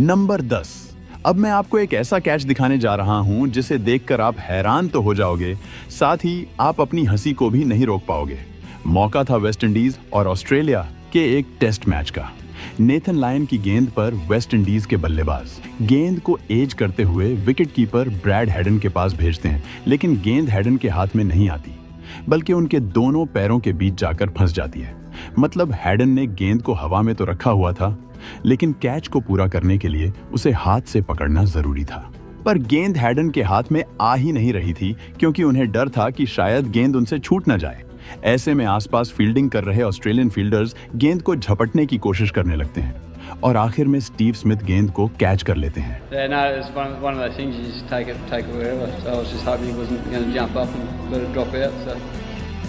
Number 10। अब मैं आपको एक ऐसा कैच दिखाने जा रहा हूं जिसे देखकर आप हैरान तो हो जाओगे, साथ ही आप अपनी हंसी को भी नहीं रोक पाओगे। मौका था वेस्ट इंडीज और ऑस्ट्रेलिया के एक टेस्ट मैच का। नेथन लायन की गेंद पर वेस्ट इंडीज के बल्लेबाज गेंद को एज करते हुए विकेट कीपर ब्रैड हैडन के पास भेजते हैं, लेकिन गेंद हैडन के हाथ में नहीं आती, बल्कि उनके दोनों पैरों के बीच जाकर फंस जाती है। मतलब हैडन ने गेंद को हवा में तो रखा हुआ था, लेकिन कैच को पूरा करने के लिए उसे हाथ से पकड़ना जरूरी था। पर गेंद हैडन के हाथ में आ ही नहीं रही थी, क्योंकि उन्हें डर था कि शायद गेंद उनसे छूट न जाए। ऐसे में आसपास फील्डिंग कर रहे ऑस्ट्रेलियन फील्डर्स गेंद को झपटने की कोशिश करने लगते हैं और आखिर में स्टीव स्मिथ गेंद को कैच कर लेते हैं।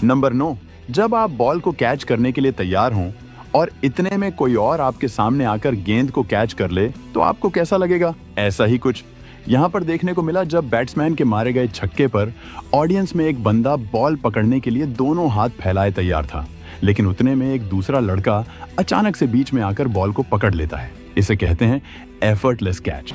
नंबर 9। जब आप बॉल को कैच करने के लिए तैयार हों और इतने में कोई और आपके सामने आकर गेंद को कैच कर ले, तो आपको कैसा लगेगा? ऐसा ही कुछ यहाँ पर देखने को मिला जब बैट्समैन के मारे गए छक्के पर ऑडियंस में एक बंदा बॉल पकड़ने के लिए दोनों हाथ फैलाए तैयार था, लेकिन उतने में एक दूसरा लड़का अचानक से बीच में आकर बॉल को पकड़ लेता है। इसे कहते हैं एफर्टलेस कैच।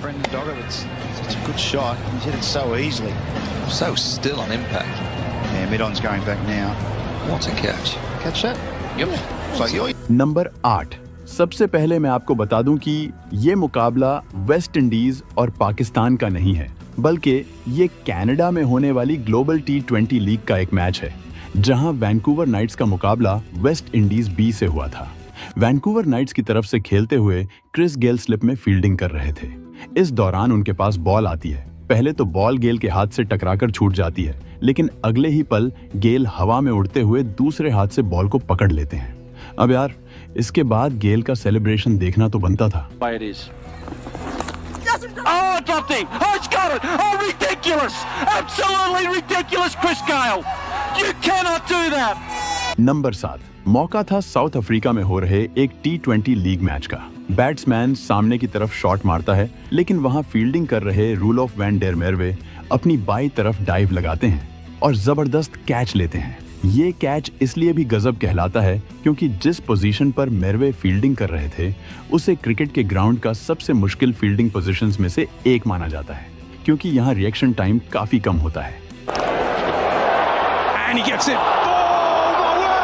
नंबर 8। सबसे पहले मैं आपको बता दूं कि ये मुकाबला वेस्ट इंडीज और पाकिस्तान का नहीं है, बल्कि ये कनाडा में होने वाली ग्लोबल T20 लीग का एक मैच है, जहां वैंकूवर नाइट्स का मुकाबला वेस्ट इंडीज बी से हुआ था। वैंकूवर नाइट्स की तरफ से खेलते हुए क्रिस गेल स्लिप में फील्डिंग कर रहे थे। इस दौरान उनके पास बॉल आती है। पहले तो बॉल गेल के हाथ से टकराकर छूट जाती है, लेकिन अगले ही पल गेल हवा में उड़ते हुए दूसरे हाथ से बॉल को पकड़ लेते हैं। अब यार, इसके बाद गेल का सेलिब्रेशन देखना तो बनता था। नंबर 7। मौका था साउथ अफ्रीका में हो रहे एक T20 लीग मैच का। बैट्समैन सामने की तरफ शॉट मारता है, लेकिन वहां फील्डिंग कर रहे रूलोफ वैन डेर मेरवे अपनी बाईं तरफ डाइव लगाते हैं और जबरदस्त कैच लेते हैं। ये कैच इसलिए भी गजब कहलाता है क्योंकि जिस पोजीशन पर मेरवे फील्डिंग कर रहे थे, उसे क्रिकेट के ग्राउंड का सबसे मुश्किल फील्डिंग पोजीशंस में से एक माना जाता है, क्योंकि यहाँ रिएक्शन टाइम काफी कम होता है।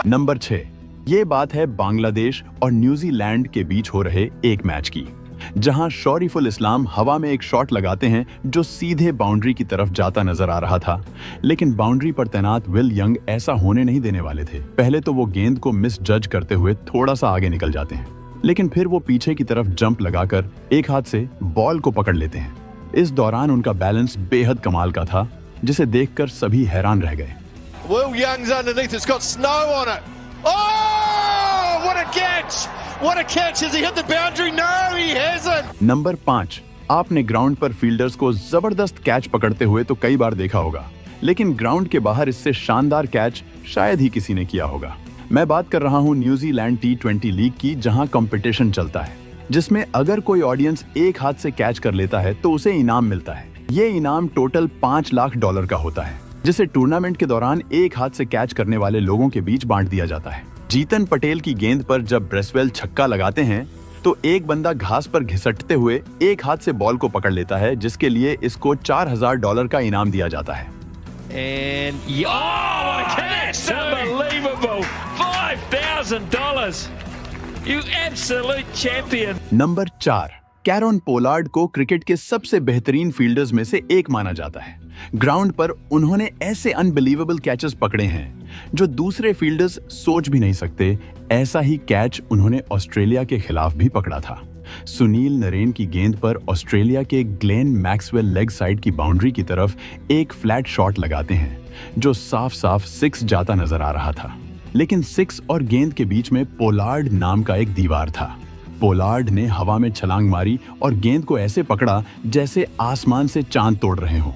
नंबर 6। ये बात है बांग्लादेश और न्यूजीलैंड के बीच हो रहे एक मैच की, जहां शौरीफुल इस्लाम हवा में एक शॉट लगाते हैं जो सीधे बाउंड्री की तरफ जाता नजर आ रहा था, लेकिन बाउंड्री पर तैनात विल यंग ऐसा होने नहीं देने वाले थे। पहले तो वो गेंद को मिस जज करते हुए थोड़ा सा आगे निकल जाते हैं, लेकिन फिर वो पीछे की तरफ जंप लगाकर एक हाथ से बॉल को पकड़ लेते हैं। इस दौरान उनका बैलेंस बेहद कमाल का था, जिसे देखकर सभी हैरान रह गए। Will Young's underneath, it's got snow on it. Oh, what a catch! What a catch! Has he hit the boundary? No, he hasn't. Number 5। आपने ग्राउंड पर फील्डर्स को जबरदस्त कैच पकड़ते हुए तो कई बार देखा होगा, लेकिन ग्राउंड के बाहर इससे शानदार कैच शायद ही किसी ने किया होगा। मैं बात कर रहा हूँ न्यूजीलैंड T20 लीग की, जहाँ कंपटीशन चलता है, जिसमें अगर कोई ऑडियंस एक हाथ से कैच कर लेता है तो उसे इनाम मिलता है। ये इनाम टोटल $5 लाख का होता है, जिसे टूर्नामेंट के दौरान एक हाथ से कैच करने वाले लोगों के बीच बांट दिया जाता है। जीतन पटेल की गेंद पर जब ब्रेसवेल छक्का लगाते हैं, तो एक बंदा घास पर घिसटते हुए एक हाथ से बॉल को पकड़ लेता है, जिसके लिए इसको $4000 का इनाम दिया जाता है। नंबर 4। कैरन पोलार्ड को क्रिकेट के सबसे बेहतरीन फील्डर्स में से एक माना जाता है। ग्राउंड पर उन्होंने ऐसे अनबिलीवेबल कैचेस पकड़े हैं जो दूसरे फील्डर्स सोच भी नहीं सकते। ऐसा ही कैच उन्होंने ऑस्ट्रेलिया के खिलाफ भी पकड़ा था। सुनील नरेन की गेंद पर ऑस्ट्रेलिया के ग्लेन मैक्सवेल लेग साइड की बाउंड्री की तरफ एक फ्लैट शॉट लगाते हैं, जो साफ साफ 6 जाता नजर आ रहा था, लेकिन 6 और गेंद के बीच में पोलार्ड नाम का एक दीवार था। पोलार्ड ने हवा में छलांग मारी और गेंद को ऐसे पकड़ा जैसे आसमान से चांद तोड़ रहे हों।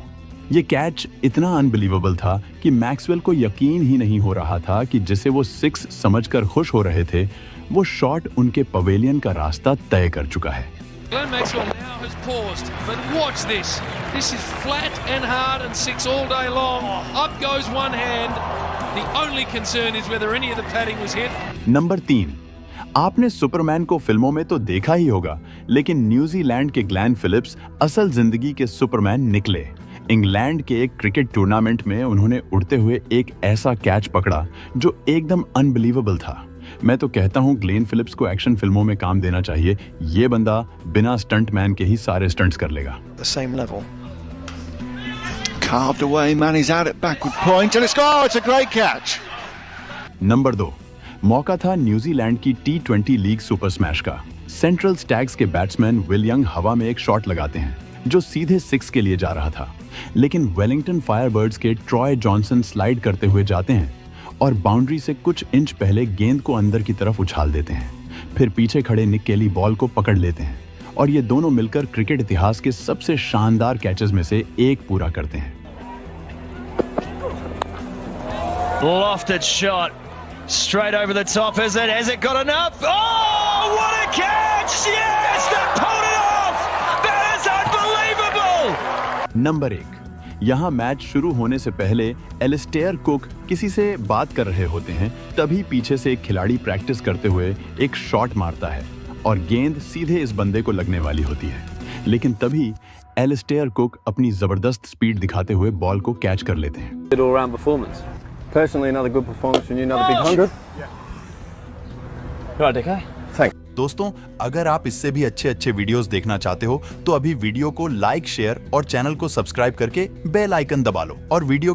ये कैच इतना अनबिलीवेबल था कि मैक्सवेल को यकीन ही नहीं हो रहा था कि जिसे वो 6 समझकर खुश हो रहे थे, वो शॉट उनके पवेलियन का रास्ता तय कर चुका है। Glenn Maxwell now has paused, but watch this. This is flat and hard and 6 all day long. Up goes one hand. The only concern is whether any of the padding was hit. Number 3। आपने Superman को फिल्मों में तो देखा ही होगा, लेकिन New Zealand के Glenn Phillips असल जिंदगी के सुपरमैन निकले। इंग्लैंड के एक क्रिकेट टूर्नामेंट में उन्होंने उड़ते हुए एक ऐसा कैच पकड़ा जो एकदम अनबिलीवेबल था। मैं तो कहता हूँ ग्लेन फिलिप्स को एक्शन फिल्मों में काम देना चाहिए। ये बंदा बिना स्टंटमैन के ही सारे स्टंट्स कर लेगा। The same level. Carved away, man is out at backward point and it's a great catch. Number 2, मौका था न्यूजीलैंड की T20 लीग सुपर स्मैश का। सेंट्रल स्टैग्स के बैट्समैन विल यंग हवा में एक शॉट लगाते हैं जो सीधे 6 के लिए जा रहा था, लेकिन वेलिंगटन फायरबर्ड्स के ट्रॉय जॉनसन स्लाइड करते हुए जाते हैं और बाउंड्री से कुछ इंच पहले गेंद को अंदर की तरफ उछाल देते हैं। फिर पीछे खड़े निक केली बॉल को पकड़ लेते हैं और ये दोनों मिलकर क्रिकेट इतिहास के सबसे शानदार कैचेस में से एक पूरा करते हैं। Lofted shot, straight over the top. Has it got enough? Oh, what a catch! Yes, they pulled it off. That is unbelievable. Number 1, यहाँ मैच शुरू होने से पहले एलिस्टेयर कुक किसी से बात कर रहे होते हैं, तभी पीछे से एक खिलाड़ी प्रैक्टिस करते हुए एक शॉट मारता है और गेंद सीधे इस बंदे को लगने वाली होती है, लेकिन तभी एलिस्टेयर कुक अपनी जबरदस्त स्पीड दिखाते हुए बॉल को कैच कर लेते हैं। Good all-round performance. Personally, another good performance from you. Another big 100. Right, okay. Thanks. दोस्तों, अगर आप इससे भी अच्छे वीडियोस देखना चाहते हो तो अभी वीडियो को लाइक, शेयर और चैनल को सब्सक्राइब करके बेल आइकन दबा लो और वीडियो